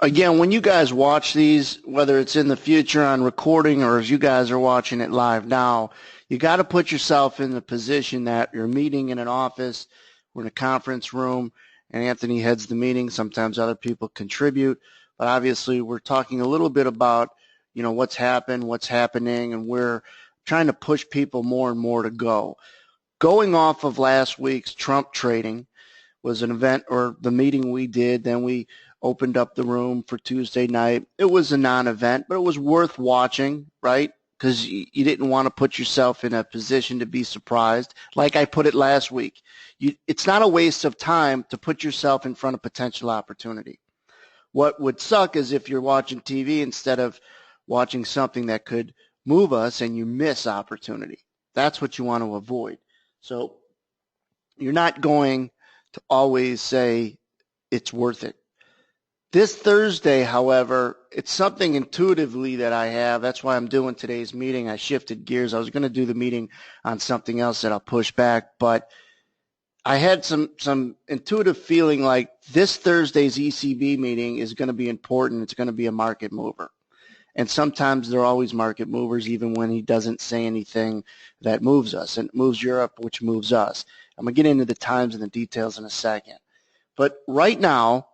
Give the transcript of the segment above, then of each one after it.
again, when you guys watch these, whether it's in the future on recording or as you guys are watching it live now, you got to put yourself in the position that you're meeting in an office, we're in a conference room, and Anthony heads the meeting. Sometimes other people contribute, but obviously we're talking a little bit about, what's happened, what's happening, and we're trying to push people more and more to go. Going off of last week's Trump trading was an event or the meeting we did, then we opened up the room for Tuesday night. It was a non-event, but it was worth watching, right? Because you didn't want to put yourself in a position to be surprised. Like I put it last week, it's not a waste of time to put yourself in front of potential opportunity. What would suck is if you're watching TV instead of watching something that could move us and you miss opportunity. That's what you want to avoid. So you're not going to always say it's worth it. This Thursday, however, it's something intuitively that I have. That's why I'm doing today's meeting. I shifted gears. I was going to do the meeting on something else that I'll push back, but I had some intuitive feeling like this Thursday's ECB meeting is going to be important. It's going to be a market mover. And sometimes they're always market movers, even when he doesn't say anything that moves us. And it moves Europe, which moves us. I'm going to get into the times and the details in a second. But right now,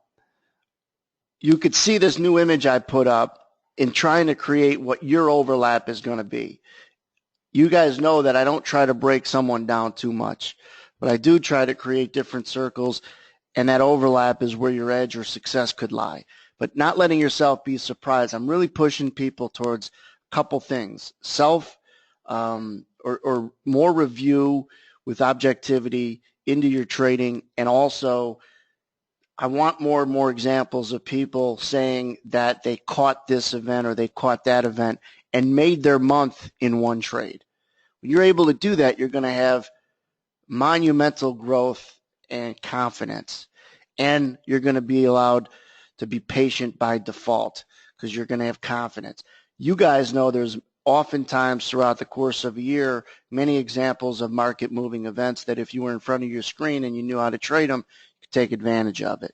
you could see this new image I put up in trying to create what your overlap is going to be. You guys know that I don't try to break someone down too much, but I do try to create different circles, and that overlap is where your edge or success could lie. But not letting yourself be surprised. I'm really pushing people towards a couple things. Or more review with objectivity into your trading, and also I want more and more examples of people saying that they caught this event or they caught that event and made their month in one trade. When you're able to do that, you're going to have monumental growth and confidence, and you're going to be allowed to be patient by default because you're going to have confidence. You guys know there's oftentimes throughout the course of a year many examples of market moving events that if you were in front of your screen and you knew how to trade them, you could take advantage of it.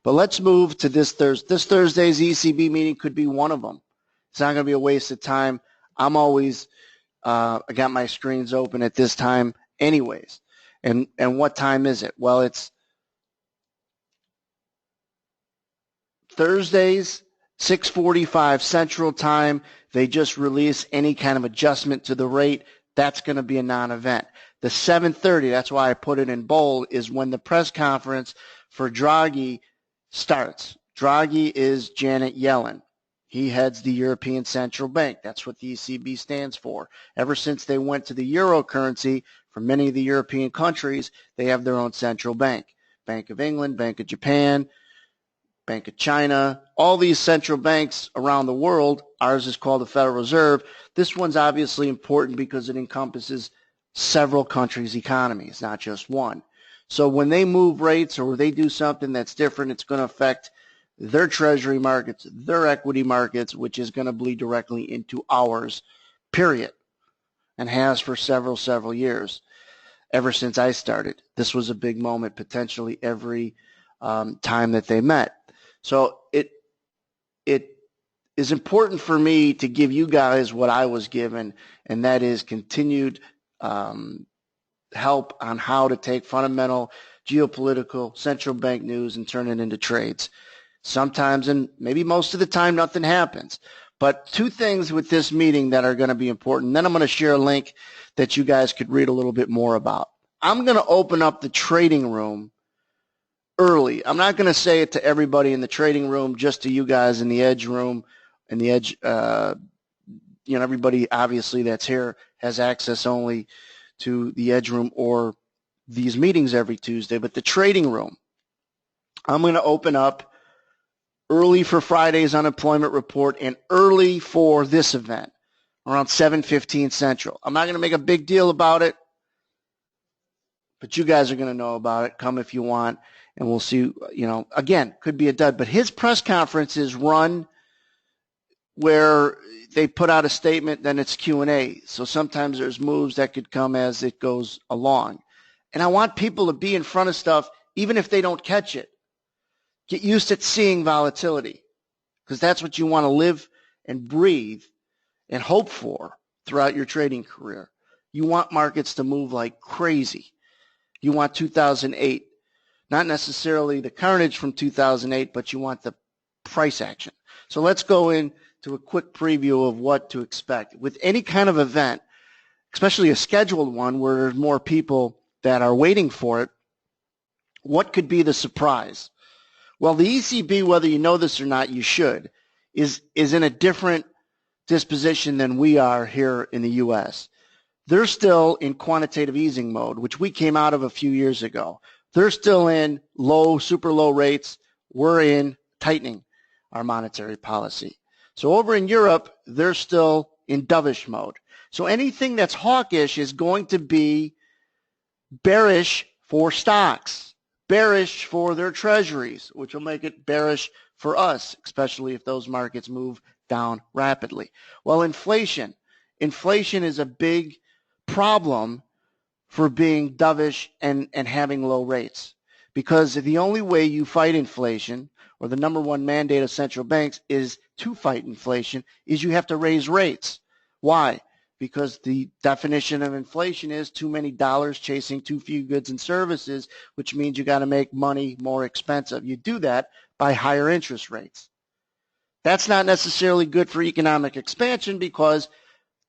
But let's move to this Thursday. This Thursday's ECB meeting could be one of them. It's not going to be a waste of time. I'm always I got my screens open at this time anyways. And what time is it? Well, it's Thursdays, 6:45 Central Time. They just release any kind of adjustment to the rate. That's going to be a non-event. The 7:30, that's why I put it in bold, is when the press conference for Draghi starts. Draghi is Janet Yellen. He heads the European Central Bank. That's what the ECB stands for. Ever since they went to the euro currency, for many of the European countries, they have their own central bank. Bank of England, Bank of Japan, Bank of China, all these central banks around the world. Ours is called the Federal Reserve. This one's obviously important because it encompasses several countries' economies, not just one. So when they move rates or they do something that's different, it's going to affect their treasury markets, their equity markets, which is going to bleed directly into ours, period, and has for several years. Ever since I started, this was a big moment potentially every time that they met. So it is important for me to give you guys what I was given, and that is continued help on how to take fundamental geopolitical central bank news and turn it into trades. Sometimes, and maybe most of the time, nothing happens. But two things with this meeting that are going to be important. Then I'm going to share a link that you guys could read a little bit more about. I'm going to open up the trading room early. I'm not going to say it to everybody in the trading room, just to you guys in the edge room. And the edge, everybody obviously that's here has access only to the edge room or these meetings every Tuesday. But the trading room, I'm going to open up early for Friday's unemployment report and early for this event, around 7:15 Central. I'm not going to make a big deal about it, but you guys are going to know about it. Come if you want, and we'll see. Again, could be a dud, but his press conference is run where they put out a statement, then it's Q&A. So sometimes there's moves that could come as it goes along. And I want people to be in front of stuff, even if they don't catch it. Get used to seeing volatility. because that's what you want to live and breathe and hope for throughout your trading career. You want markets to move like crazy. You want 2008, not necessarily the carnage from 2008, but you want the price action. So let's go into a quick preview of what to expect. With any kind of event, especially a scheduled one where there's more people that are waiting for it, what could be the surprise? Well, the ECB, whether you know this or not, you should, is in a different disposition than we are here in the U.S. They're still in quantitative easing mode, which we came out of a few years ago. They're still in super low rates. We're in tightening our monetary policy. So over in Europe, they're still in dovish mode. So anything that's hawkish is going to be bearish for stocks, bearish for their treasuries, which will make it bearish for us, especially if those markets move down rapidly. Well, inflation is a big problem for being dovish and having low rates, because the only way you fight inflation, or the number one mandate of central banks is to fight inflation, is you have to raise rates. Why? Because the definition of inflation is too many dollars chasing too few goods and services, which means you got to make money more expensive. You do that by higher interest rates. That's not necessarily good for economic expansion, because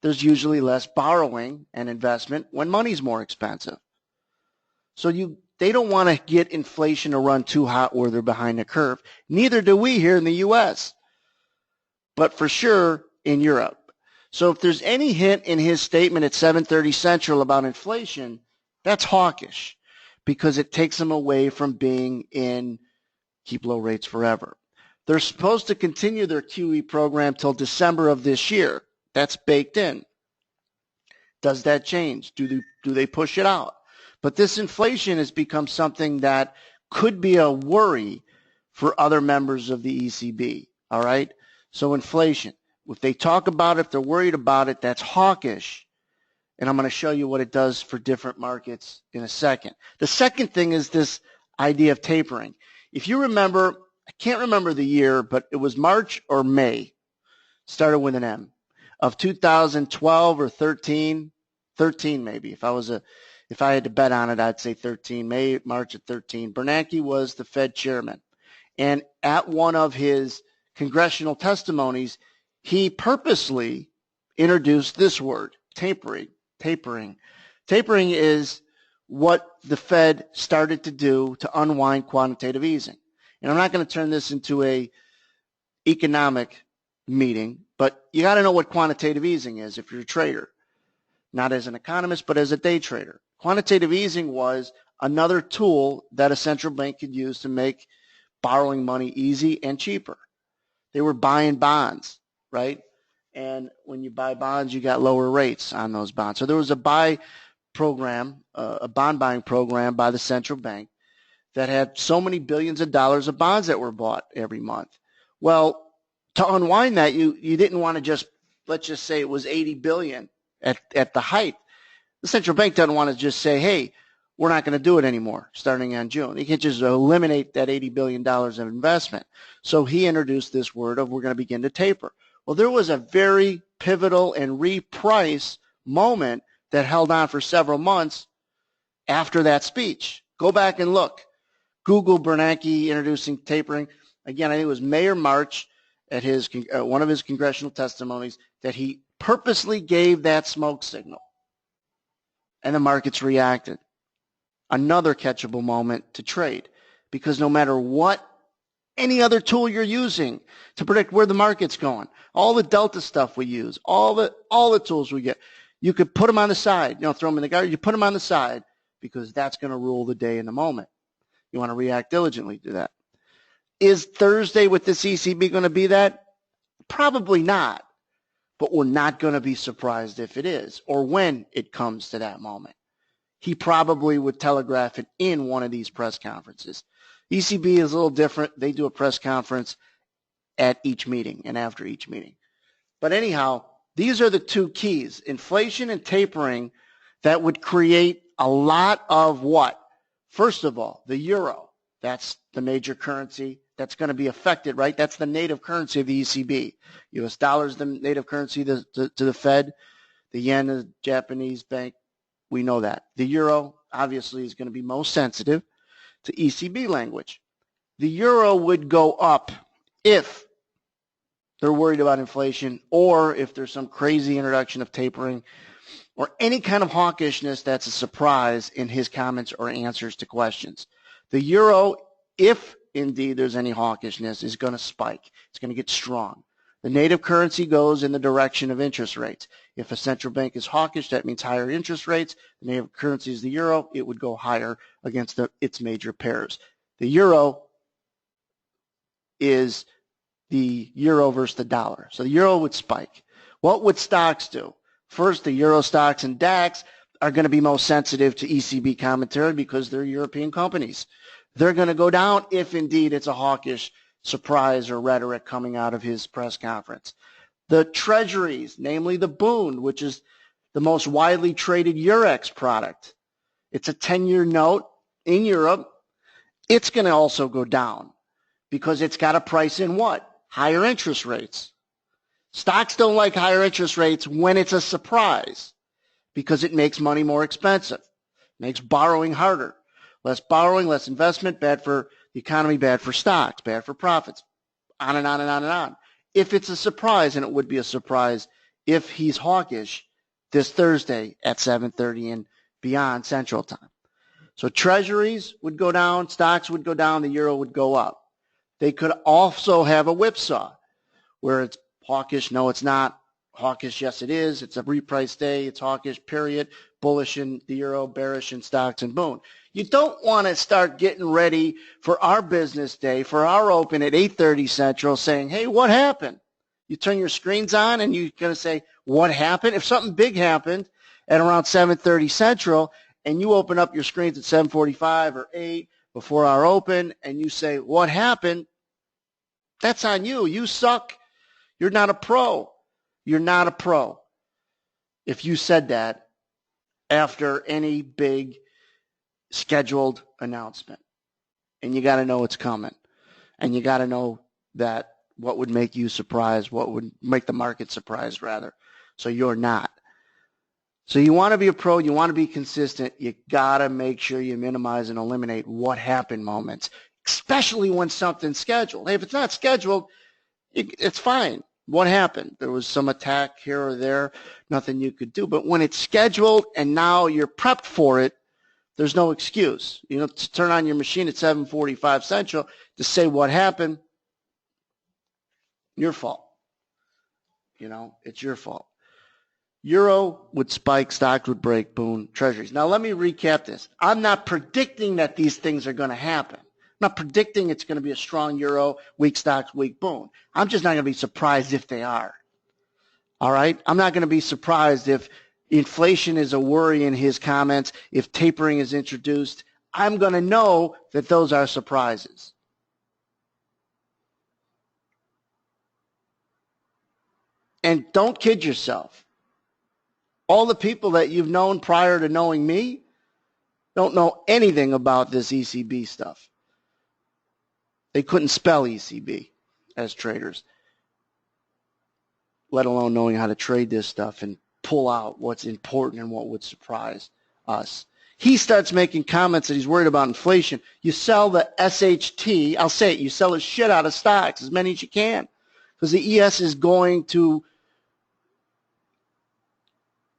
there's usually less borrowing and investment when money's more expensive. So they don't want to get inflation to run too hot where they're behind the curve. Neither do we here in the U.S., but for sure in Europe. So if there's any hint in his statement at 7:30 Central about inflation, that's hawkish, because it takes them away from being in keep low rates forever. They're supposed to continue their QE program till December of this year. That's baked in. Does that change? Do they push it out? But this inflation has become something that could be a worry for other members of the ECB. All right? So inflation. If they talk about it, if they're worried about it, that's hawkish. And I'm going to show you what it does for different markets in a second. The second thing is this idea of tapering. If you remember, I can't remember the year, but it was March or May, started with an M, of 2012 or 13 maybe. If I had to bet on it, I'd say 13, March of 13. Bernanke was the Fed chairman. And at one of his congressional testimonies, he purposely introduced this word, tapering. Tapering is what the Fed started to do to unwind quantitative easing. And I'm not going to turn this into a economic meeting, but you got to know what quantitative easing is if you're a trader, not as an economist, but as a day trader. Quantitative easing was another tool that a central bank could use to make borrowing money easy and cheaper. They were buying bonds, right? And when you buy bonds, you got lower rates on those bonds. So there was a bond buying program by the central bank that had so many billions of dollars of bonds that were bought every month. Well, to unwind that, you didn't want to just, let's just say it was 80 billion at the height. The central bank doesn't want to just say, hey, we're not going to do it anymore starting on June. You can't just eliminate that $80 billion of investment. So he introduced this word of we're going to begin to taper. Well, there was a very pivotal and reprice moment that held on for several months after that speech. Go back and look. Google Bernanke introducing tapering. Again, I think it was May or March at his one of his congressional testimonies that he purposely gave that smoke signal. And the markets reacted. Another catchable moment to trade, because no matter what any other tool you're using to predict where the market's going, all the delta stuff we use, all the tools we get, you could put them on the side, throw them in the garbage, you put them on the side, because that's going to rule the day in the moment. You want to react diligently to that. Is Thursday with this ECB going to be that? Probably not, but we're not going to be surprised if it is, or when it comes to that moment. He probably would telegraph it in one of these press conferences. ECB is a little different. They do a press conference at each meeting and after each meeting. But anyhow, these are the two keys, inflation and tapering, that would create a lot of what? First of all, the euro. That's the major currency that's going to be affected, right? That's the native currency of the ECB. U.S. dollar is the native currency to the Fed. The yen is the Japanese bank. We know that. The euro, obviously, is going to be most sensitive to ECB language. The euro would go up if they're worried about inflation or if there's some crazy introduction of tapering or any kind of hawkishness that's a surprise in his comments or answers to questions. The euro, if indeed there's any hawkishness, is going to spike. It's going to get strong. The native currency goes in the direction of interest rates. If a central bank is hawkish, that means higher interest rates. The native currency is the euro. It would go higher against its major pairs. The euro is the euro versus the dollar. So the euro would spike. What would stocks do? First, the euro stocks and DAX are going to be most sensitive to ECB commentary because they're European companies. They're going to go down if indeed it's a hawkish surprise or rhetoric coming out of his press conference. The treasuries, namely the Bund, which is the most widely traded Eurex product. It's a 10-year note in Europe. It's going to also go down because it's got to price in what? Higher interest rates. Stocks don't like higher interest rates when it's a surprise because it makes money more expensive, makes borrowing harder. Less borrowing, less investment, bad for the economy, bad for stocks, bad for profits, on and on and on and on. If it's a surprise, and it would be a surprise if he's hawkish this Thursday at 7:30 and beyond Central Time. So treasuries would go down, stocks would go down, the euro would go up. They could also have a whipsaw where it's hawkish, no it's not. Hawkish, yes it is. It's a reprice day. It's hawkish, period. Bullish in the euro, bearish in stocks and Bund. You don't want to start getting ready for our business day, for our open at 8:30 Central saying, hey, what happened? You turn your screens on and you're going to say, what happened? If something big happened at around 7:30 Central and you open up your screens at 7:45 or 8 before our open and you say, what happened? That's on you. You suck. You're not a pro. You're not a pro if you said that after any big scheduled announcement. And you got to know it's coming. And you got to know that what would make you surprised, what would make the market surprised, rather. So you're not. So you want to be a pro, you want to be consistent, you got to make sure you minimize and eliminate what happened moments, especially when something's scheduled. Hey, if it's not scheduled, it's fine. What happened? There was some attack here or there, nothing you could do. But when it's scheduled and now you're prepped for it, there's no excuse. You know, to turn on your machine at 7:45 Central to say what happened, your fault. You know, it's your fault. Euro would spike, stocks would break, boom, treasuries. Now let me recap this. I'm not predicting that these things are going to happen. I'm not predicting it's going to be a strong euro, weak stocks, weak boom. I'm just not going to be surprised if they are. All right? I'm not going to be surprised if inflation is a worry in his comments, if tapering is introduced. I'm going to know that those are surprises. And don't kid yourself. All the people that you've known prior to knowing me don't know anything about this ECB stuff. They couldn't spell ECB as traders, let alone knowing how to trade this stuff and pull out what's important and what would surprise us. He starts making comments that he's worried about inflation. You sell the SHT, I'll say it, you sell the shit out of stocks, as many as you can, because the ES is going to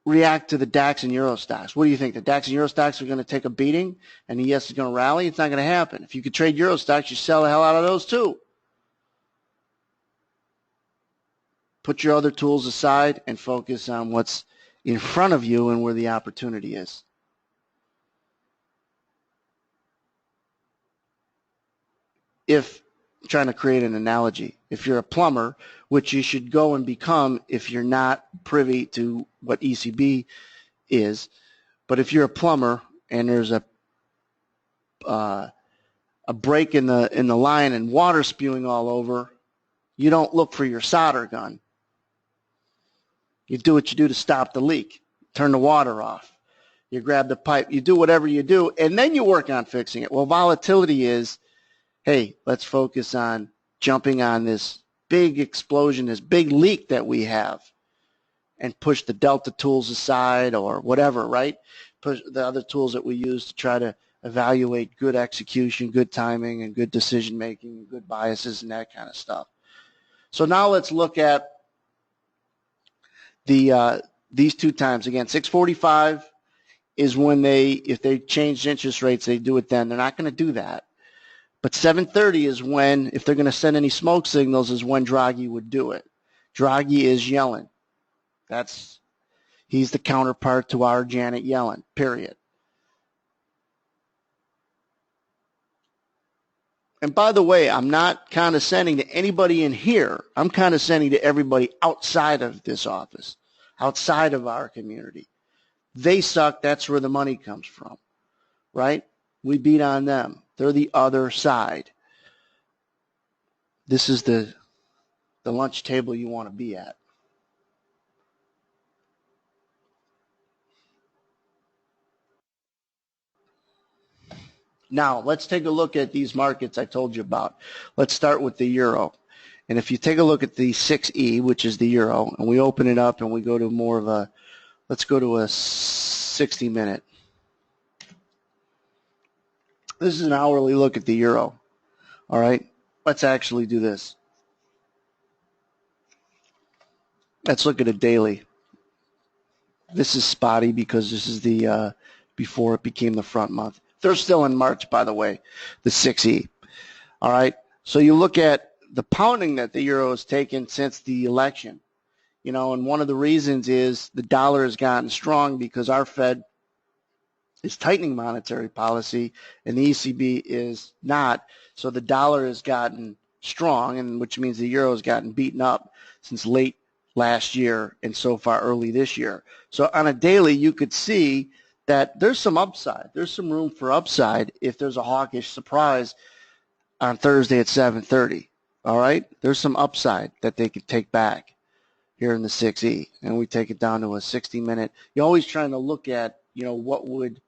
react to the DAX and Euro stocks. What do you think? The DAX and Euro stocks are going to take a beating and the ES is going to rally? It's not going to happen. If you could trade Euro stocks, you sell the hell out of those too. Put your other tools aside and focus on what's in front of you and where the opportunity is. If, I'm trying to create an analogy, if you're a plumber, which you should go and become if you're not privy to what ECB is, but if you're a plumber and there's a break in the line and water spewing all over, you don't look for your solder gun. You do what you do to stop the leak. Turn the water off. You grab the pipe. You do whatever you do, and then you work on fixing it. Well, volatility is hey, let's focus on jumping on this big explosion, this big leak that we have, and push the delta tools aside or whatever, right? Push the other tools that we use to try to evaluate good execution, good timing, and good decision making, good biases, and that kind of stuff. So now let's look at these two times again. 6:45 is when if they changed interest rates, they do it then. They're not going to do that. But 7:30 is when, if they're going to send any smoke signals, is when Draghi would do it. Draghi is Yellen. He's the counterpart to our Janet Yellen, period. And by the way, I'm not condescending to anybody in here. I'm condescending to everybody outside of this office, outside of our community. They suck. That's where the money comes from, right? We beat on them. They're the other side. This is the lunch table you want to be at. Now, let's take a look at these markets I told you about. Let's start with the euro. And if you take a look at the 6E, which is the euro, and we open it up and we go to more of a, let's go to a 60-minute. This is an hourly look at the euro. All right, let's actually do this. Let's look at a daily. This is spotty because this is the before it became the front month. They're still in March, by the way, the 6E. All right, so you look at the pounding that the euro has taken since the election. You know, and one of the reasons is the dollar has gotten strong because our Fed is tightening monetary policy and the ECB is not. So the dollar has gotten strong, and which means the euro has gotten beaten up since late last year and so far early this year. So on a daily, you could see that there's some upside. There's some room for upside if there's a hawkish surprise on Thursday at 7:30. All right? There's some upside that they could take back here in the 6E, and we take it down to a 60-minute. You're always trying to look at, you know, what would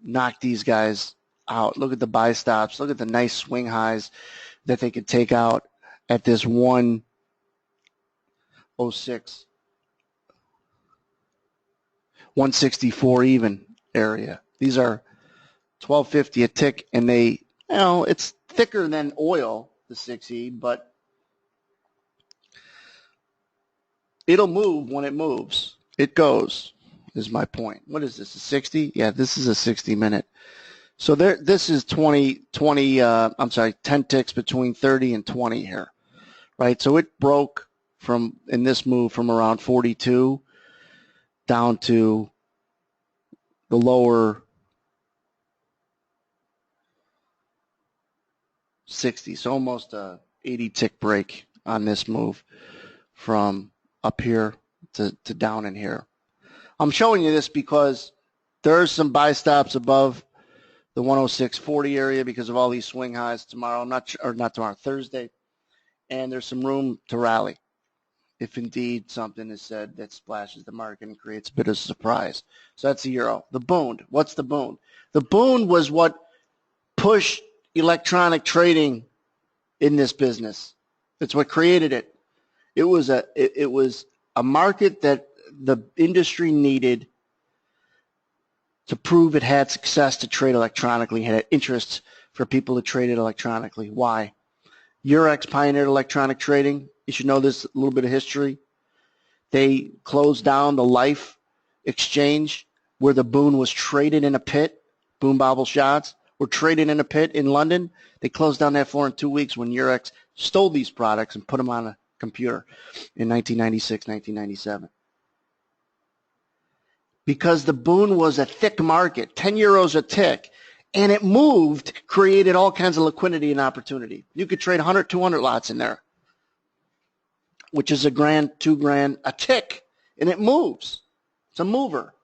knock these guys out. Look at the buy stops. Look at the nice swing highs that they could take out at this 106, 164 even area. These are 1250 a tick, and they, you know, it's thicker than oil, the 6E, but it'll move when it moves. It goes, is my point. What is this, a 60? Yeah, this is a 60-minute. So this is 10 ticks between 30 and 20 here, right? So it broke in this move from around 42 down to the lower 60. So almost a 80 tick break on this move from up here to down in here. I'm showing you this because there's some buy stops above the 106.40 area because of all these swing highs tomorrow, not tomorrow, Thursday. And there's some room to rally if indeed something is said that splashes the market and creates a bit of surprise. So that's the euro. The boon. What's the boon? The boon was what pushed electronic trading in this business. It's what created it. It was a market that the industry needed to prove it had success to trade electronically, had interest for people to trade it electronically. Why? Eurex pioneered electronic trading. You should know this, a little bit of history. They closed down the Life exchange where the Boon was traded in a pit. Boon Bobble shots were traded in a pit in London. They closed down that floor in 2 weeks when Eurex stole these products and put them on a computer in 1996, 1997. Because the Boon was a thick market, 10 euros a tick, and it moved, created all kinds of liquidity and opportunity. You could trade 100, 200 lots in there, which is $1,000, $2,000 a tick, and it moves. It's a mover.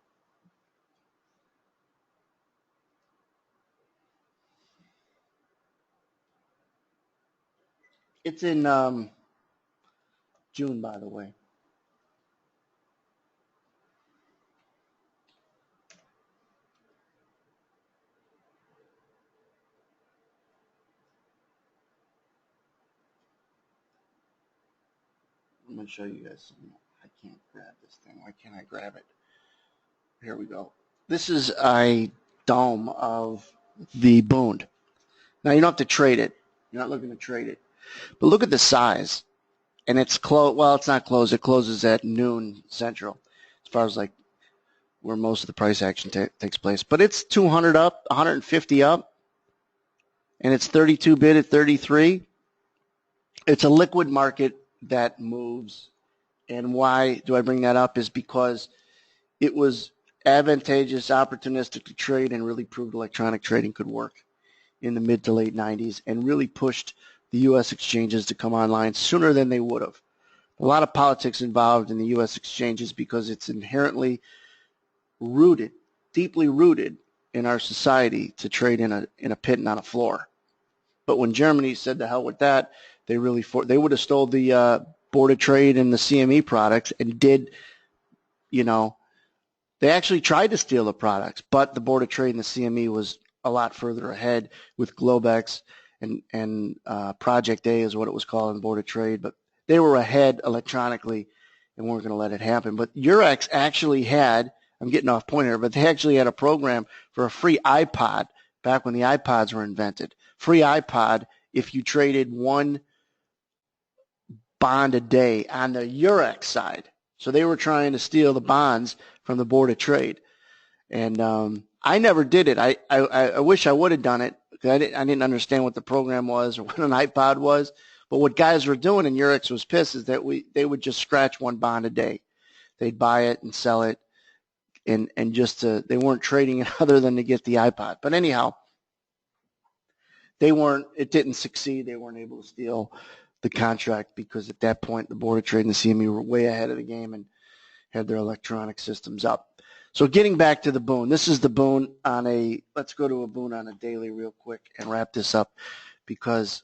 It's in June, by the way. I'm going to show you guys something. I can't grab this thing. Why can't I grab it? Here we go. This is a dome of the Bund. Now, you don't have to trade it. You're not looking to trade it. But look at the size. And it's closed. Well, it's not closed. It closes at noon Central, as far as like where most of the price action takes place. But it's 200 up, 150 up, and it's 32 bid at 33. It's a liquid market that moves. And why do I bring that up is because it was advantageous, opportunistic to trade, and really proved electronic trading could work in the mid to late 90s and really pushed the U.S. exchanges to come online sooner than they would have. A lot of politics involved in the U.S. exchanges because it's inherently rooted, deeply rooted in our society to trade in a pit and on a floor. But when Germany said the hell with that, they would have stole the Board of Trade and the CME products and did, they actually tried to steal the products, but the Board of Trade and the CME was a lot further ahead with Globex and Project A is what it was called in the Board of Trade, but they were ahead electronically and weren't going to let it happen. But Eurex actually had, I'm getting off point here, but they actually had a program for a free iPod back when the iPods were invented. Free iPod if you traded one bond a day on the Eurex side. So they were trying to steal the bonds from the Board of Trade. And I never did it. I wish I would have done it. I didn't understand what the program was or what an iPod was. But what guys were doing, and Eurex was pissed, is that they would just scratch one bond a day. They'd buy it and sell it, and they weren't trading it other than to get the iPod. But anyhow, it didn't succeed. They weren't able to steal the contract because at that point the Board of Trade and the CME were way ahead of the game and had their electronic systems up. So getting back to the Bund, this is the Bund let's go to a Bund on a daily real quick and wrap this up because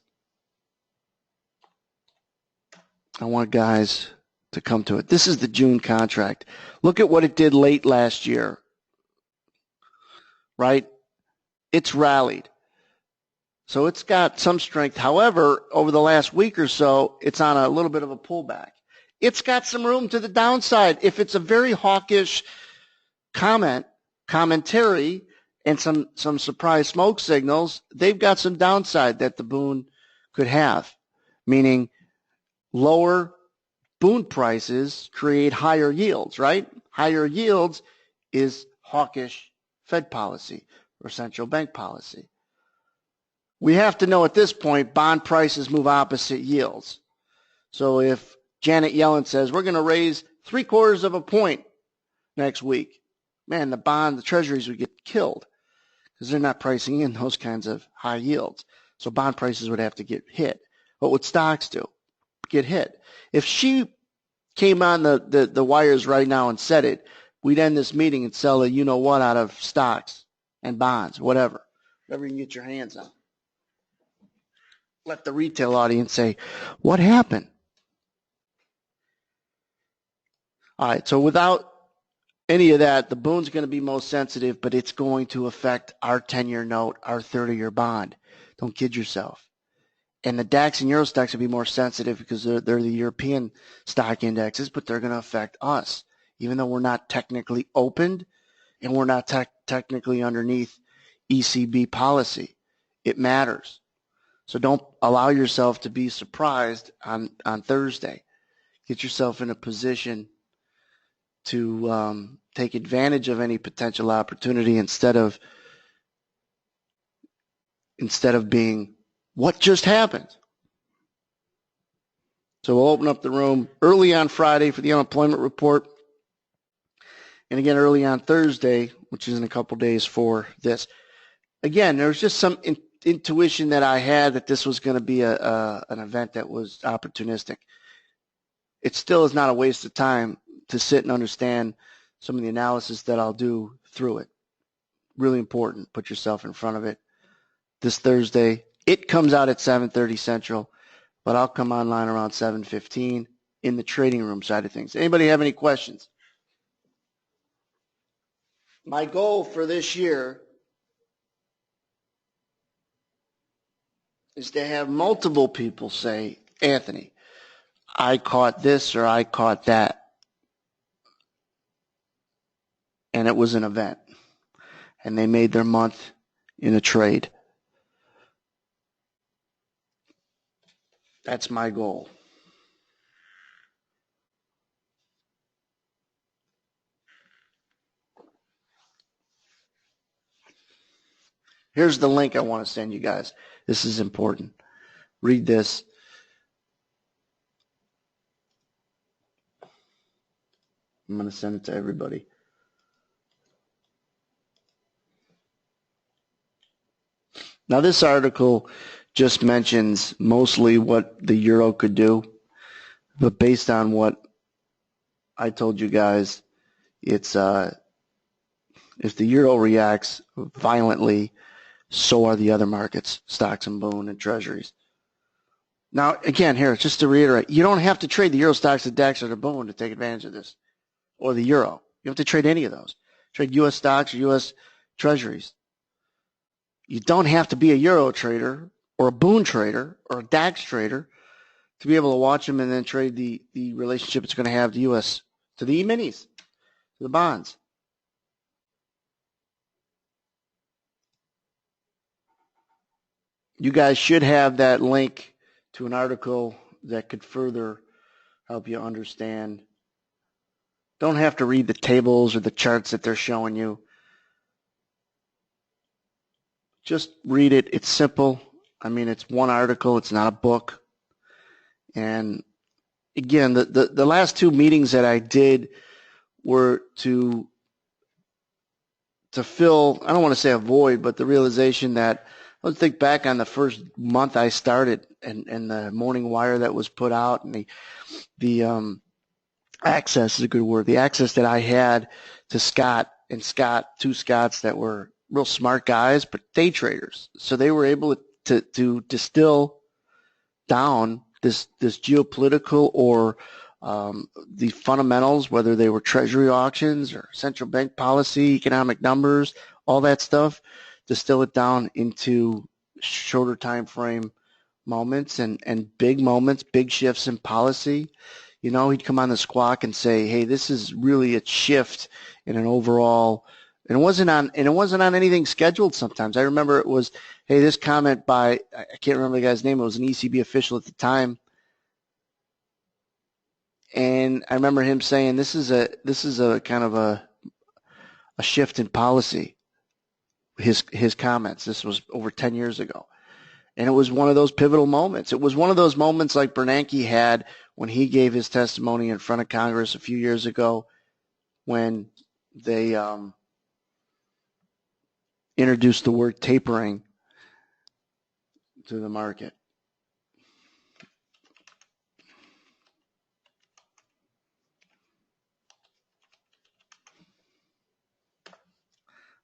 I want guys to come to it. This is the June contract. Look at what it did late last year, right? It's rallied. So it's got some strength. However, over the last week or so, it's on a little bit of a pullback. It's got some room to the downside. If it's a very hawkish commentary, and some surprise smoke signals, they've got some downside that the Bund could have, meaning lower Bund prices create higher yields, right? Higher yields is hawkish Fed policy or central bank policy. We have to know at this point, bond prices move opposite yields. So if Janet Yellen says, we're going to raise 3/4 of a point next week, man, the treasuries would get killed because they're not pricing in those kinds of high yields. So bond prices would have to get hit. What would stocks do? Get hit. If she came on the wires right now and said it, we'd end this meeting and sell a you-know-what out of stocks and bonds, whatever you can get your hands on. Let the retail audience say, what happened? All right, so without any of that, the Bund's going to be most sensitive, but it's going to affect our 10-year note, our 30-year bond. Don't kid yourself. And the DAX and Euro stocks will be more sensitive because they're the European stock indexes, but they're going to affect us, even though we're not technically opened and we're not technically underneath ECB policy. It matters. So don't allow yourself to be surprised on Thursday. Get yourself in a position to take advantage of any potential opportunity instead of being what just happened. So we'll open up the room early on Friday for the unemployment report. And again, early on Thursday, which is in a couple days for this. Again, there was just some intuition that I had that this was going to be an event that was opportunistic. It still is not a waste of time to sit and understand some of the analysis that I'll do through it. Really important. Put yourself in front of it. This Thursday, it comes out at 7:30 Central, but I'll come online around 7:15 in the trading room side of things. Anybody have any questions? My goal for this year is to have multiple people say, Anthony, I caught this or I caught that. And it was an event. And they made their month in a trade. That's my goal. Here's the link I want to send you guys. This is important. Read this. I'm going to send it to everybody. Now, this article just mentions mostly what the euro could do, but based on what I told you guys, it's if the euro reacts violently, so are the other markets, stocks and bond and treasuries. Now, again, here, just to reiterate, you don't have to trade the euro stocks, the DAX, or the bond to take advantage of this, or the euro. You don't have to trade any of those. Trade U.S. stocks or U.S. treasuries. You don't have to be a euro trader or a bond trader or a DAX trader to be able to watch them and then trade the relationship it's going to have to U.S. to the E-minis, to the bonds. You guys should have that link to an article that could further help you understand. Don't have to read the tables or the charts that they're showing you. Just read it. It's simple. I mean, it's one article. It's not a book. And again, the last two meetings that I did were to fill, I don't want to say a void, but the realization that let's think back on the first month I started and the morning wire that was put out and the access is a good word. The access that I had to Scott, two Scotts that were real smart guys, but day traders. So they were able to distill down this geopolitical or the fundamentals, whether they were treasury auctions or central bank policy, economic numbers, all that stuff, distill it down into shorter time frame moments and big moments, big shifts in policy. You know, he'd come on the squawk and say, "Hey, this is really a shift in an overall." And it wasn't on anything scheduled. Sometimes I remember it was, "Hey, this comment by I can't remember the guy's name. It was an ECB official at the time." And I remember him saying, "This is a kind of a shift in policy." His comments. This was over 10 years ago, and it was one of those pivotal moments. It was one of those moments like Bernanke had when he gave his testimony in front of Congress a few years ago, when they introduced the word tapering to the market.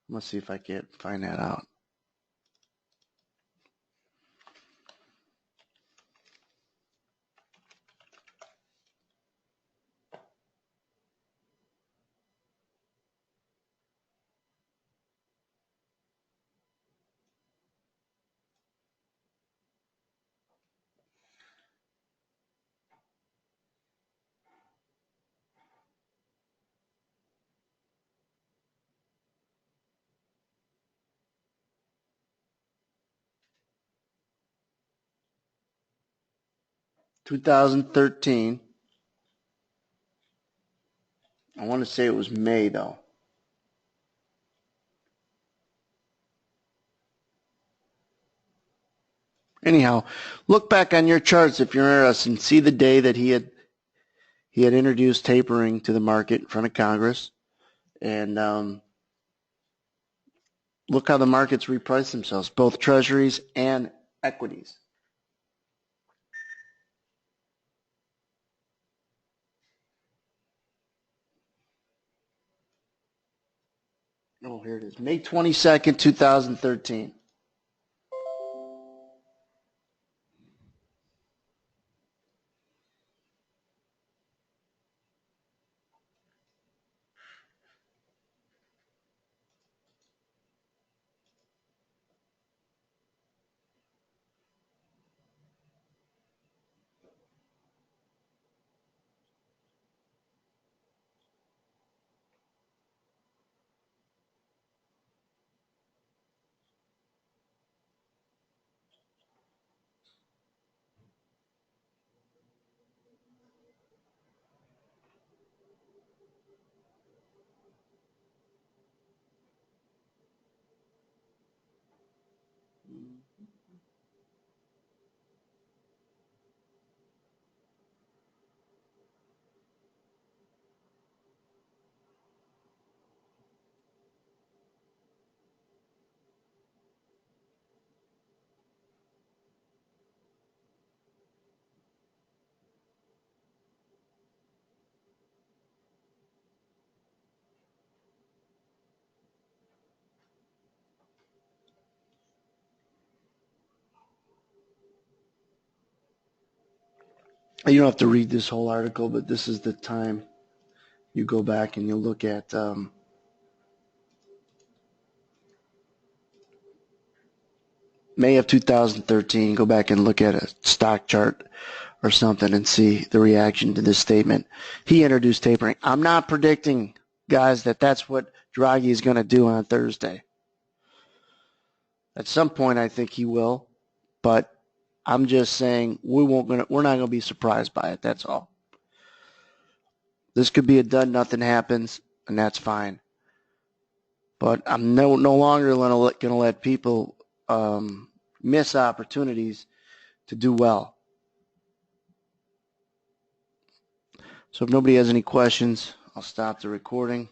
Let's see if I can find that out. "2013, I want to say it was May though. Anyhow, look back on your charts if you're interested and see the day that he had introduced tapering to the market in front of Congress, and look how the markets reprice themselves, both treasuries and equities. Oh, here it is. May 22nd, 2013. You don't have to read this whole article, but this is the time you go back and you look at May of 2013. Go back and look at a stock chart or something and see the reaction to this statement. He introduced tapering. I'm not predicting, guys, that that's what Draghi is going to do on Thursday. At some point, I think he will, but I'm just saying we're not going to be surprised by it. That's all. This could be a done, nothing happens, and that's fine. But I'm no longer going to let people miss opportunities to do well. So if nobody has any questions, I'll stop the recording.